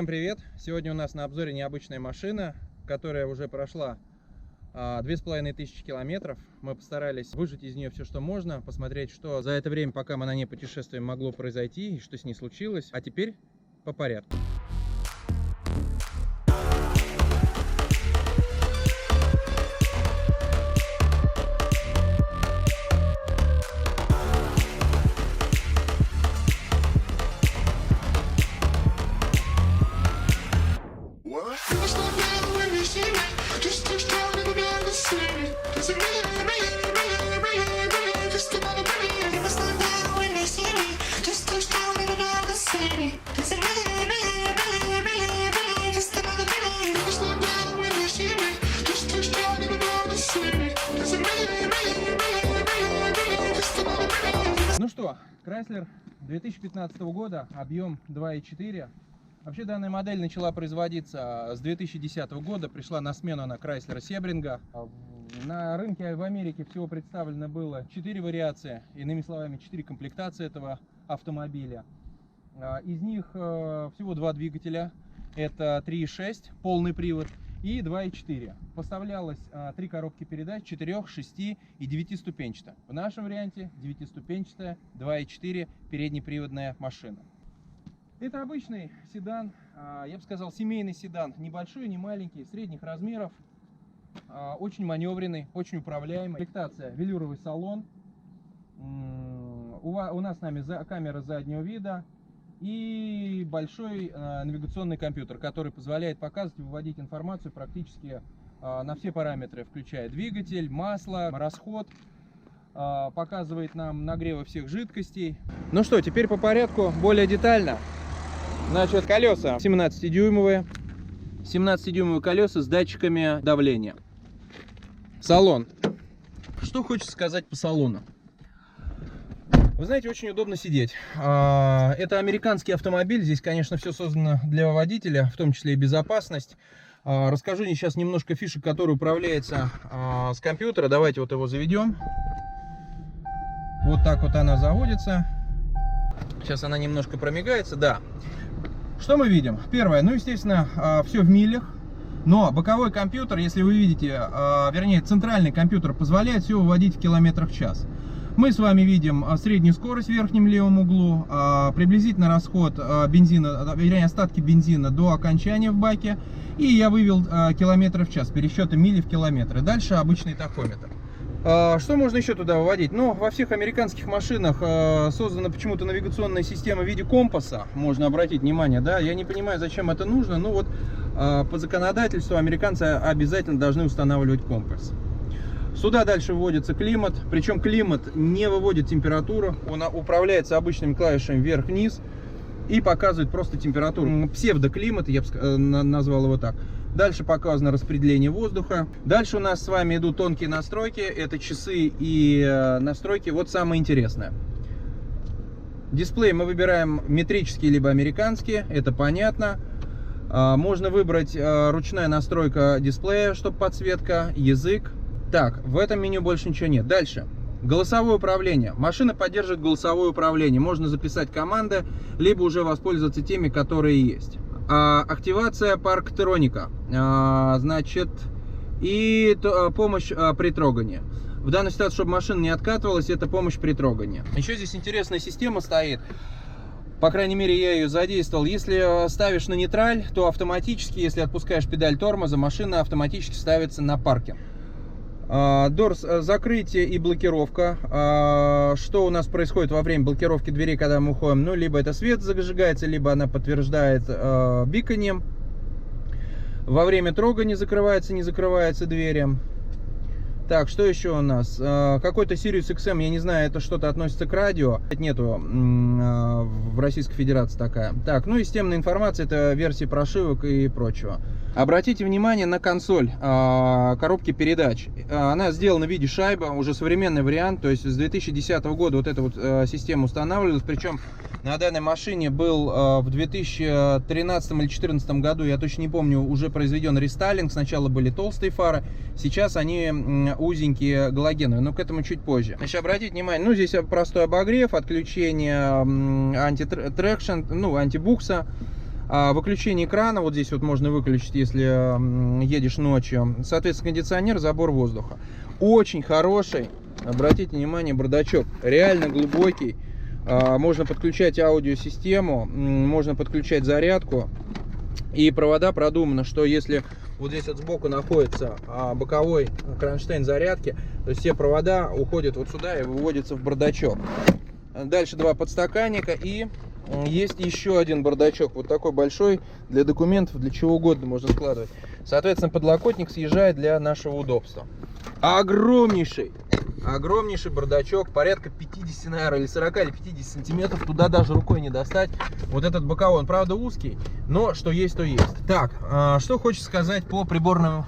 Всем привет! Сегодня у нас на обзоре необычная машина, которая уже прошла 2500 километров. Мы постарались выжать из нее все, что можно, посмотреть, что за это время, пока мы на ней путешествуем, могло произойти и что с ней случилось. А теперь по порядку. Ну что, Chrysler 2015 года, объем 2.4. Вообще данная модель начала производиться с 2010 года, пришла на смену на Chrysler Sebring. На рынке в Америке всего представлено было 4 вариации, иными словами 4 комплектации этого автомобиля. Из них всего 2 двигателя, это 3.6 полный привод и 2.4. Поставлялось 3 коробки передач, 4, 6 и 9-ступенчатая. В нашем варианте 9-ступенчатая 2.4 переднеприводная машина. Это обычный седан, я бы сказал семейный седан, небольшой, не маленький, средних размеров, очень маневренный, очень управляемый. Комплектация: велюровый салон, у нас с нами камера заднего вида и большой навигационный компьютер, который позволяет показывать и выводить информацию практически на все параметры, включая двигатель, масло, расход. Показывает нам нагревы всех жидкостей. Ну что, теперь по порядку, более детально. Значит, колеса 17-дюймовые. 17-дюймовые колеса с датчиками давления. Салон. Что хочется сказать по салону? Вы знаете, очень удобно сидеть. Это американский автомобиль. Здесь, конечно, все создано для водителя, в том числе и безопасность. Расскажу сейчас немножко фишек, которые управляются с компьютера. Давайте вот его заведем. Вот так вот она заводится. Сейчас она немножко промигается. Да. Что мы видим? Первое, ну, естественно, все в милях. Но боковой компьютер, если вы видите, вернее, центральный компьютер позволяет все выводить в километрах в час. Мы с вами видим среднюю скорость в верхнем левом углу, приблизительно расход бензина, вернее, остатки бензина до окончания в баке. И я вывел километры в час, пересчеты мили в километры. Дальше обычный тахометр. Что можно еще туда выводить? Ну, во всех американских машинах создана почему-то навигационная система в виде компаса. Можно обратить внимание, да? Я не понимаю, зачем это нужно, но вот по законодательству американцы обязательно должны устанавливать компас. Сюда дальше вводится климат, причем климат не выводит температуру, он управляется обычными клавишами вверх-вниз и показывает просто температуру. Псевдоклимат, я бы назвал его так. Дальше показано распределение воздуха. Дальше у нас с вами идут тонкие настройки. Это часы и настройки. Вот самое интересное. Дисплей мы выбираем метрические либо американские. Это понятно. Можно выбрать ручная настройка дисплея, чтобы подсветка, язык. Так, в этом меню больше ничего нет. Дальше. Голосовое управление. Машина поддерживает голосовое управление. Можно записать команды, либо уже воспользоваться теми, которые есть. Активация парктроника, значит, и помощь при трогании. В данной ситуации, чтобы машина не откатывалась, это помощь при трогании. Еще здесь интересная система стоит, по крайней мере я ее задействовал. Если ставишь на нейтраль, то автоматически, если отпускаешь педаль тормоза, машина автоматически ставится на паркинг. Дорс, закрытие и блокировка. Что у нас происходит во время блокировки дверей, когда мы уходим? Ну, либо это свет зажигается, либо она подтверждает биканьем. Во время трогания закрывается, не закрывается двери. Так, что еще у нас? Какой-то Sirius XM, я не знаю, это что-то относится к радио. Нету в Российской Федерации такая. Так, ну и системная информация, это версии прошивок и прочего. Обратите внимание на консоль коробки передач. Она сделана в виде шайбы, уже современный вариант. То есть с 2010 года вот эта вот система устанавливалась. Причем на данной машине был в 2013 или 2014 году, я точно не помню, уже произведен рестайлинг. Сначала были толстые фары, сейчас они узенькие галогеновые, но к этому чуть позже. Значит, обратите внимание, ну здесь простой обогрев, отключение антитрекшн, ну антибукса. Выключение экрана, вот здесь вот можно выключить, если едешь ночью. Соответственно, кондиционер, забор воздуха. Очень хороший, обратите внимание, бардачок, реально глубокий. Можно подключать аудиосистему, можно подключать зарядку. И провода продумано, что если вот здесь вот сбоку находится боковой кронштейн зарядки, то есть все провода уходят вот сюда и выводятся в бардачок. Дальше два подстаканника и есть еще один бардачок, вот такой большой, для документов, для чего угодно можно складывать. Соответственно, подлокотник съезжает для нашего удобства. Огромнейший бардачок, порядка 50, наверное, или 40 или 50 сантиметров, туда даже рукой не достать. Вот этот боковой, он правда узкий, но что есть, то есть. Так, что хочется сказать по приборной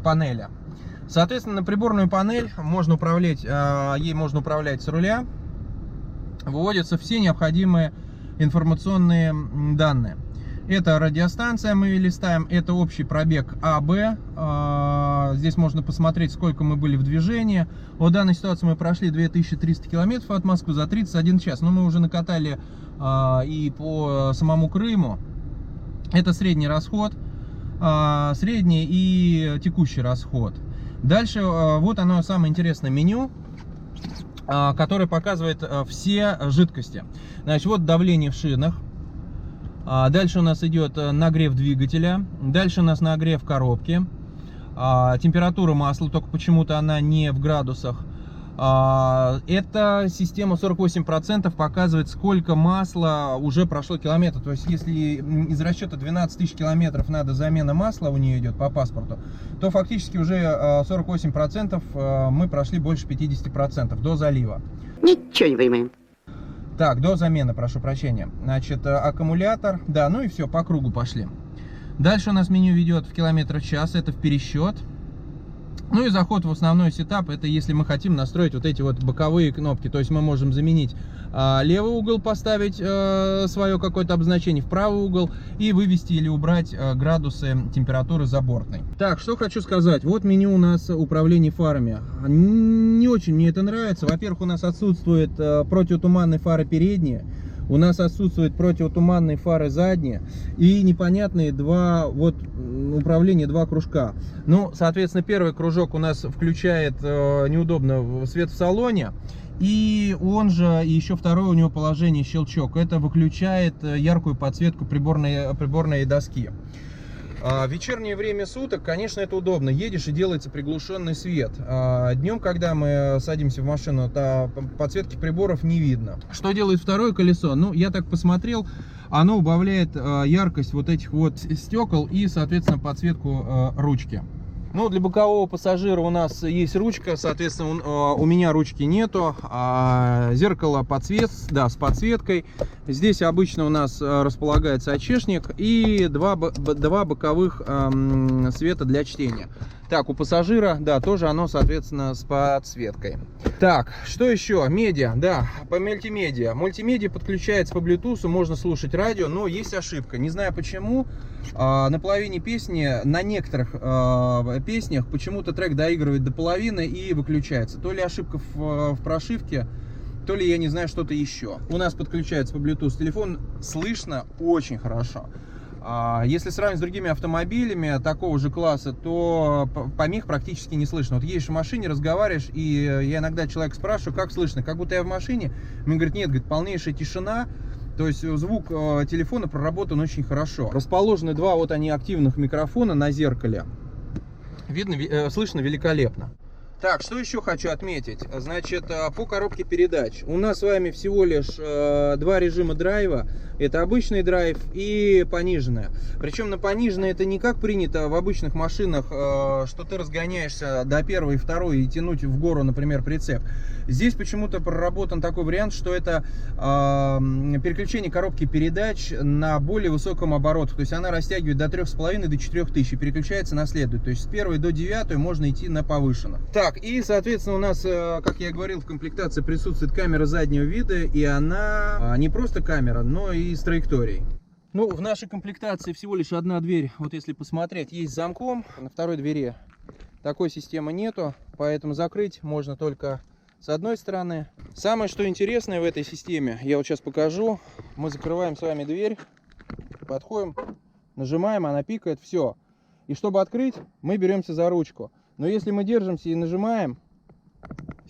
панели. Соответственно, на приборную панель можно управлять, ей можно управлять с руля. Выводятся все необходимые информационные данные. Это радиостанция, мы листаем, это общий пробег АБ. Здесь можно посмотреть, сколько мы были в движении. В данной ситуации мы прошли 2300 километров от Москвы за 31 час. Но мы уже накатали и по самому Крыму. Это средний расход, средний и текущий расход. Дальше вот оно самое интересное меню, который показывает все жидкости. Значит, вот давление в шинах. Дальше у нас идет нагрев двигателя. Дальше у нас нагрев коробки. Температура масла, только почему-то она не в градусах. Эта система 48% показывает, сколько масла уже прошло километр. То есть, если из расчета 12 тысяч километров надо замена масла у нее идет по паспорту, то фактически уже 48% мы прошли больше 50% до залива. Ничего не понимаем. Так, до замены, прошу прощения. Значит, аккумулятор, да, ну и все, по кругу пошли. Дальше у нас меню ведет в километр в час, это в пересчет. Ну и заход в основной сетап, это если мы хотим настроить вот эти вот боковые кнопки. То есть мы можем заменить левый угол, поставить свое какое-то обозначение в правый угол и вывести или убрать градусы температуры забортной. Так, что хочу сказать. Вот меню у нас управление фарами. Не очень мне это нравится. Во-первых, у нас отсутствует противотуманные фары передние. У нас отсутствуют противотуманные фары задние и непонятные управление два кружка. Ну, соответственно, первый кружок у нас включает неудобно свет в салоне. И он же, еще второе у него положение щелчок. Это выключает яркую подсветку приборной доски. В вечернее время суток, конечно, это удобно. Едешь и делается приглушенный свет. Днем, когда мы садимся в машину, то подсветки приборов не видно. Что делает второе колесо? Ну, я так посмотрел, оно убавляет яркость вот этих вот стекол и, соответственно, подсветку ручки. Ну, для бокового пассажира у нас есть ручка, соответственно, у меня ручки нету. Зеркало с подсветкой. Здесь обычно у нас располагается очешник и два боковых света для чтения. Так, у пассажира, да, тоже оно, соответственно, с подсветкой. Так, что еще? Медиа, да, по мультимедиа. Мультимедиа подключается по Bluetooth, можно слушать радио, но есть ошибка. Не знаю почему, на половине песни, на некоторых песнях почему-то трек доигрывает до половины и выключается. То ли ошибка в прошивке, то ли, я не знаю, что-то еще. У нас подключается по Bluetooth телефон, слышно очень хорошо. Если сравнивать с другими автомобилями такого же класса, то помех практически не слышно. Вот едешь в машине, разговариваешь, и я иногда человека спрашиваю, как слышно, как будто я в машине. Мне говорит, нет, говорит, полнейшая тишина. То есть звук телефона проработан очень хорошо. Расположены два вот они активных микрофона на зеркале. Видно, слышно великолепно. Так, что еще хочу отметить. Значит, по коробке передач. У нас с вами всего лишь два режима драйва. Это обычный драйв и пониженная. Причем на пониженной это не как принято в обычных машинах, что ты разгоняешься до первой и второй и тянуть в гору, например, прицеп. Здесь почему-то проработан такой вариант, что это переключение коробки передач на более высоком обороте. То есть она растягивает до 3,5 до 4000 и переключается на следует. То есть с 1 до 9 можно идти на повышенных. Так, и, соответственно, у нас, как я говорил, в комплектации присутствует камера заднего вида. И она не просто камера, но и с траекторией. Ну, в нашей комплектации всего лишь одна дверь. Вот если посмотреть, есть с замком. На второй двери такой системы нету. Поэтому закрыть можно только с одной стороны. Самое, что интересное в этой системе, я вот сейчас покажу. Мы закрываем с вами дверь. Подходим, нажимаем, она пикает, все. И чтобы открыть, мы беремся за ручку. Но если мы держимся и нажимаем,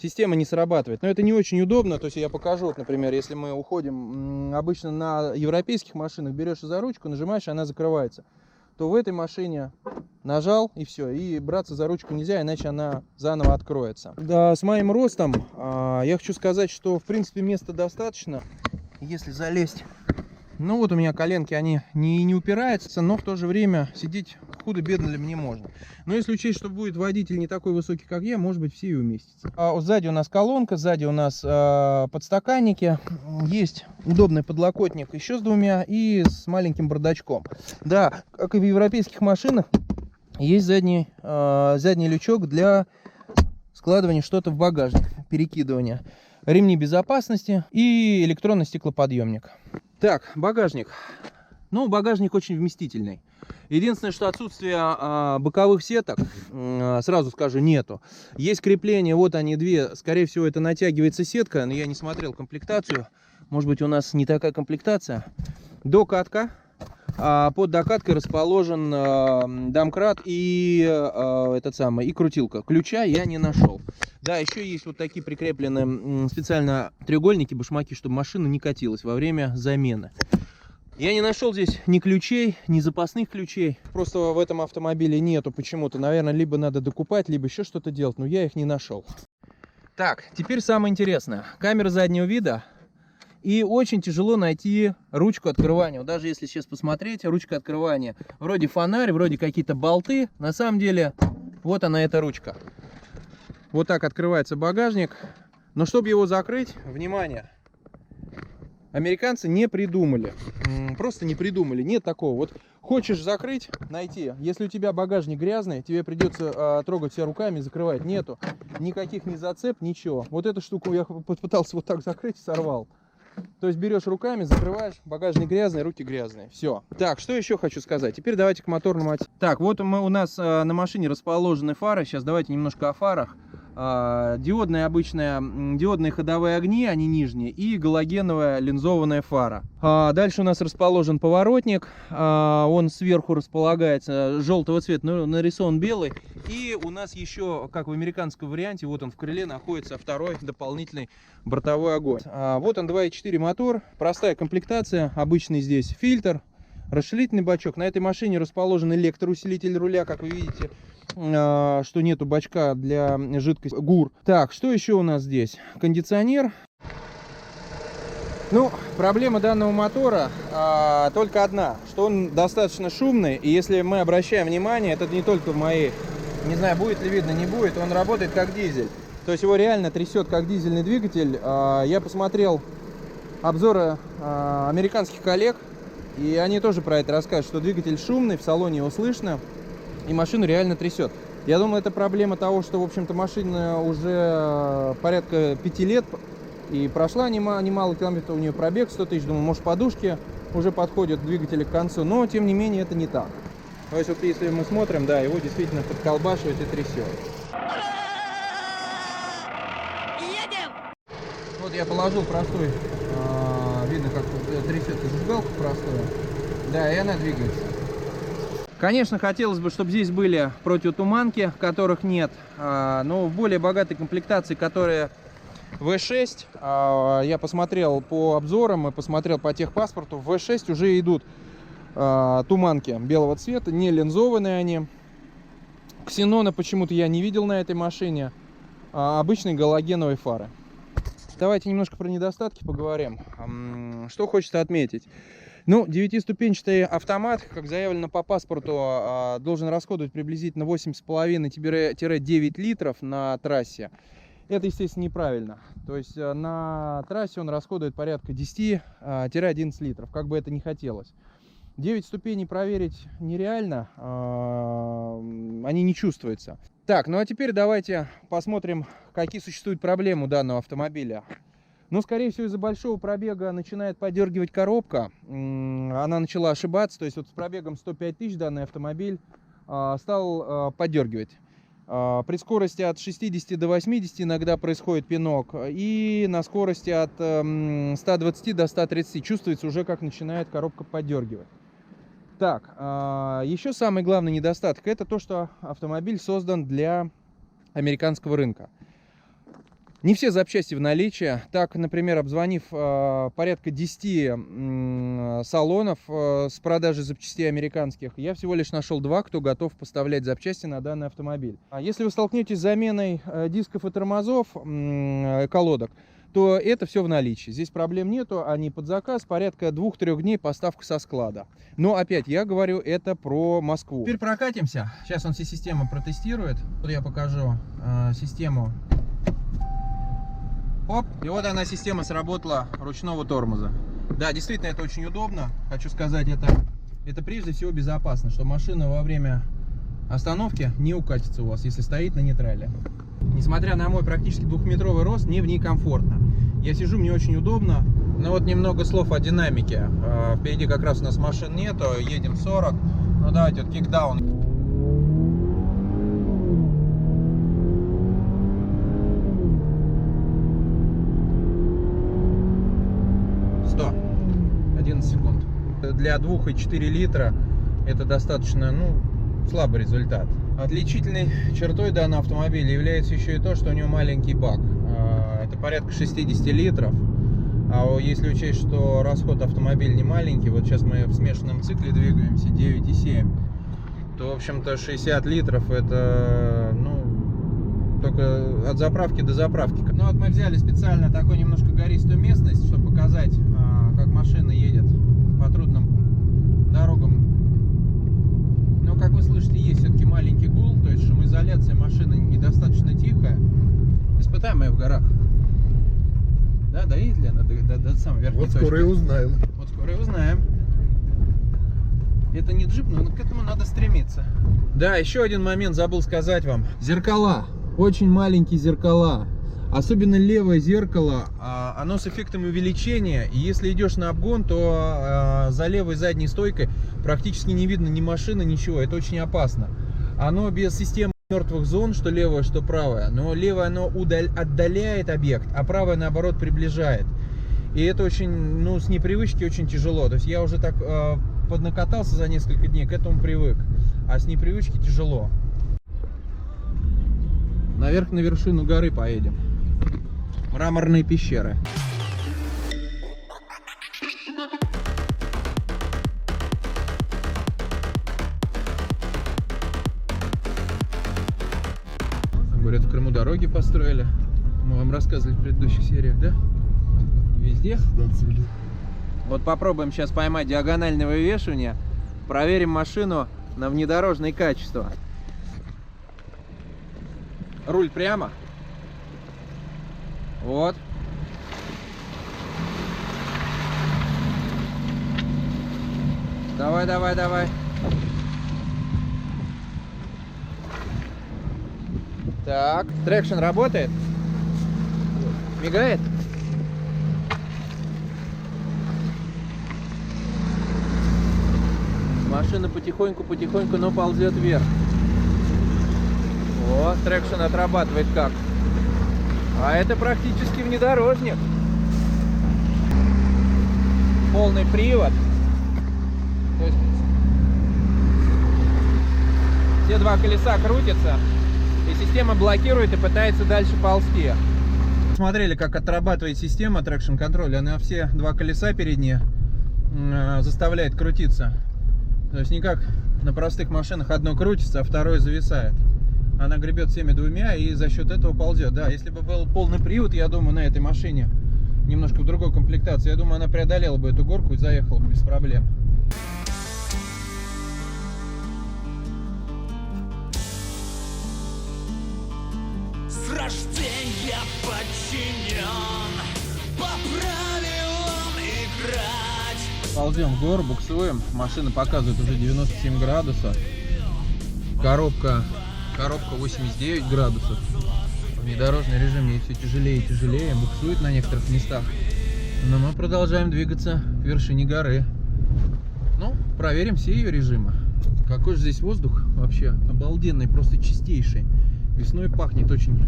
система не срабатывает. Но это не очень удобно. То есть я покажу, вот, например, если мы уходим обычно на европейских машинах, берешь за ручку, нажимаешь, и она закрывается. То в этой машине нажал и все. И браться за ручку нельзя, иначе она заново откроется. Да, с моим ростом я хочу сказать, что в принципе места достаточно. Если залезть, ну вот у меня коленки, они не упираются, но в то же время сидеть худо-бедно ли мне можно. Но если учесть, что будет водитель не такой высокий, как я, может быть, все и уместится. Вот сзади у нас колонка, сзади у нас подстаканники. Есть удобный подлокотник еще с двумя и с маленьким бардачком. Да, как и в европейских машинах, есть задний лючок для складывания что-то в багажник, перекидывания. Ремни безопасности и электронный стеклоподъемник. Так, багажник. Ну, багажник очень вместительный. Единственное, что отсутствие боковых сеток, сразу скажу, нету. Есть крепления, вот они две. Скорее всего, это натягивается сетка, но я не смотрел комплектацию. Может быть, у нас не такая комплектация. Докатка. Под докаткой расположен домкрат и и крутилка. Ключа я не нашел. Да, еще есть вот такие прикреплены специально треугольники, башмаки, чтобы машина не катилась во время замены. Я не нашел здесь ни ключей, ни запасных ключей. Просто в этом автомобиле нету почему-то. Наверное, либо надо докупать, либо еще что-то делать, но я их не нашел. Так, теперь самое интересное. Камера заднего вида. И очень тяжело найти ручку открывания. Вот даже если сейчас посмотреть, ручка открывания. Вроде фонарь, вроде какие-то болты. На самом деле, вот она, эта ручка. Вот так открывается багажник. Но чтобы его закрыть, внимание, американцы не придумали. Просто не придумали. Нет такого. Вот хочешь закрыть, найти. Если у тебя багажник грязный, тебе придется трогать себя руками, закрывать. Нету никаких ни зацеп, ничего. Вот эту штуку я попытался вот так закрыть, сорвал. То есть берешь руками, закрываешь, багажник грязный, руки грязные. Все. Так, что еще хочу сказать. Теперь давайте к моторному отсеку. Так, вот у нас на машине расположены фары. Сейчас давайте немножко о фарах. Диодные ходовые огни, они нижние, и галогеновая линзованная фара. Дальше у нас расположен поворотник. Он сверху располагается желтого цвета, но нарисован белый. И у нас еще, как в американском варианте, вот он в крыле находится второй дополнительный бортовой огонь. Вот он 2.4 мотор, простая комплектация, обычный здесь фильтр, расширительный бачок. На этой машине расположен электроусилитель руля, как вы видите, что нету бачка для жидкости ГУР. Так, что еще у нас здесь? Кондиционер. Ну, проблема данного мотора только одна, что он достаточно шумный. И если мы обращаем внимание, это не только в моей, не знаю, будет ли видно, не будет, он работает как дизель. То есть его реально трясет как дизельный двигатель. Я посмотрел обзоры американских коллег, и они тоже про это рассказывают, что двигатель шумный, в салоне его слышно. И машину реально трясет. Я думаю, это проблема того, что, в общем-то, машина уже порядка 5 лет и прошла немало километров, у нее пробег 100 тысяч. Думаю, может, подушки уже подходят к двигателю к концу, но, тем не менее, это не так. То есть, вот если мы смотрим, да, его действительно подколбашивает и трясет. Едем! Вот я положил простой, видно, как трясет зажигалку простую. Да, и она двигается. Конечно, хотелось бы, чтобы здесь были противотуманки, которых нет. Но в более богатой комплектации, которая V6, я посмотрел по обзорам и посмотрел по техпаспорту, в V6 уже идут туманки белого цвета, не линзованные они. Ксенона почему-то я не видел на этой машине. Обычные галогеновые фары. Давайте немножко про недостатки поговорим. Что хочется отметить. Ну, 9-ступенчатый автомат, как заявлено по паспорту, должен расходовать приблизительно 8,5-9 литров на трассе. Это, естественно, неправильно. То есть на трассе он расходует порядка 10-11 литров, как бы это ни хотелось. 9 ступеней проверить нереально, они не чувствуются. Так, ну а теперь давайте посмотрим, какие существуют проблемы у данного автомобиля. Но, скорее всего, из-за большого пробега начинает подергивать коробка. Она начала ошибаться. То есть вот с пробегом 105 тысяч данный автомобиль стал подергивать. При скорости от 60 до 80 иногда происходит пинок. И на скорости от 120 до 130 чувствуется уже, как начинает коробка подергивать. Так, еще самый главный недостаток — это то, что автомобиль создан для американского рынка. Не все запчасти в наличии. Так, например, обзвонив порядка 10 салонов с продажей запчастей американских, я всего лишь нашел 2, кто готов поставлять запчасти на данный автомобиль. А если вы столкнетесь с заменой дисков и тормозов, колодок, то это все в наличии. Здесь проблем нету, они под заказ, порядка 2-3 дней поставка со склада. Но опять, я говорю это про Москву. Теперь прокатимся. Сейчас он все системы протестирует. Вот я покажу систему. Оп, и вот она, система сработала ручного тормоза. Да, действительно, это очень удобно. Хочу сказать, это прежде всего безопасно, что машина во время остановки не укатится у вас, если стоит на нейтрале. Несмотря на мой практически 2-метровый рост, мне в ней комфортно. Я сижу, мне очень удобно. Но вот немного слов о динамике. Впереди как раз у нас машин нету, едем 40. Ну давайте, вот кикдаун. Секунд. Для 2,4 литра это достаточно, слабый результат. Отличительной чертой данного автомобиля является еще и то, что у него маленький бак. Это порядка 60 литров. А если учесть, что расход автомобиля не маленький, вот сейчас мы в смешанном цикле двигаемся 9,7, то, в общем-то, 60 литров это, только от заправки до заправки. Ну вот мы взяли специально такую немножко гористую местность, чтобы показать, как машина едет по трудным дорогам. Но, как вы слышите, есть все-таки маленький гул, то есть шумоизоляция машины недостаточно тихая. Испытаем ее в горах. Да, доедет ли она до самой верхней точки? Вот скоро и узнаем. Вот скоро и узнаем. Это не джип, но к этому надо стремиться. Да, еще один момент забыл сказать вам. Зеркала. Очень маленькие зеркала. Особенно левое зеркало, оно с эффектом увеличения. И если идешь на обгон, то за левой задней стойкой практически не видно ни машины, ничего. Это очень опасно. Оно без системы мертвых зон, что левое, что правое. Но левое оно отдаляет объект, а правое наоборот приближает. И это очень, с непривычки очень тяжело. То есть я уже так поднакатался за несколько дней, к этому привык. А с непривычки тяжело. Наверх на вершину горы поедем. Мраморные пещеры. Говорят, в Крыму дороги построили. Мы вам рассказывали в предыдущих сериях, да? Везде. Вот попробуем сейчас поймать диагональное вывешивание. Проверим машину на внедорожные качества. Руль прямо. Вот. Давай, давай, давай. Так, трекшн работает? Мигает? Машина потихоньку, но ползет вверх. Вот, трекшн отрабатывает как. А это практически внедорожник. Полный привод. То есть все два колеса крутятся, и система блокирует и пытается дальше ползти. Смотрели, как отрабатывает система Traction Control. Она все два колеса передние заставляет крутиться. То есть не как на простых машинах одно крутится, а второе зависает. Она гребет всеми двумя и за счет этого ползет. Да, если бы был полный привод, я думаю, на этой машине, немножко в другой комплектации, я думаю, она преодолела бы эту горку и заехала бы без проблем. С рождения подчинен по правилам играть. Ползем в гору, буксуем. Машина показывает уже 97 градусов. Коробка 89 градусов. Внедорожный режим ей все тяжелее и тяжелее, буксует на некоторых местах. Но мы продолжаем двигаться к вершине горы. Ну, проверим все ее режимы. Какой же здесь воздух вообще обалденный, просто чистейший. Весной пахнет очень,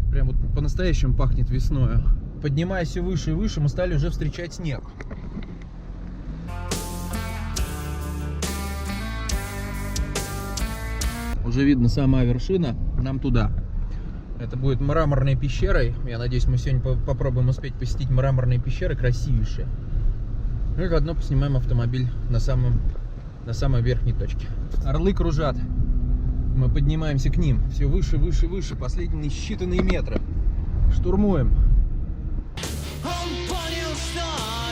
прям вот по-настоящему пахнет весною. Поднимаясь все выше и выше, мы стали уже встречать снег. Уже видно сама вершина, нам туда. Это будет мраморной пещерой. Я надеюсь, мы сегодня попробуем успеть посетить мраморные пещеры, красивейшие. Ну и заодно поснимаем автомобиль на самой верхней точке. Орлы кружат. Мы поднимаемся к ним. Все выше, выше, выше. Последние считанные метры. Штурмуем. Он понял, что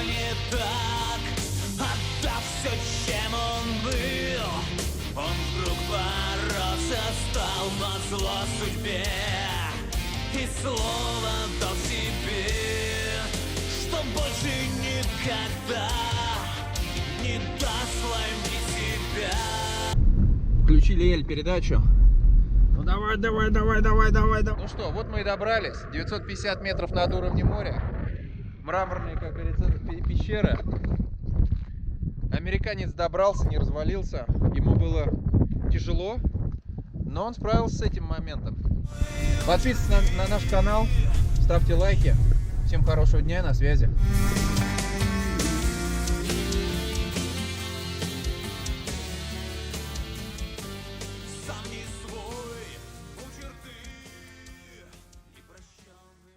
не так, отдав все, чем он был. Он вдруг бороться стал назло судьбе и слово дал себе, что больше никогда не даст сломить себя. Включили L-передачу. Ну давай, давай, давай, давай, давай, давай. Ну что, вот мы и добрались. 950 метров над уровнем моря. Мраморные, как говорится, пещеры. Американец добрался, не развалился. Ему было тяжело, но он справился с этим моментом. Подписывайтесь на наш канал, ставьте лайки. Всем хорошего дня, на связи.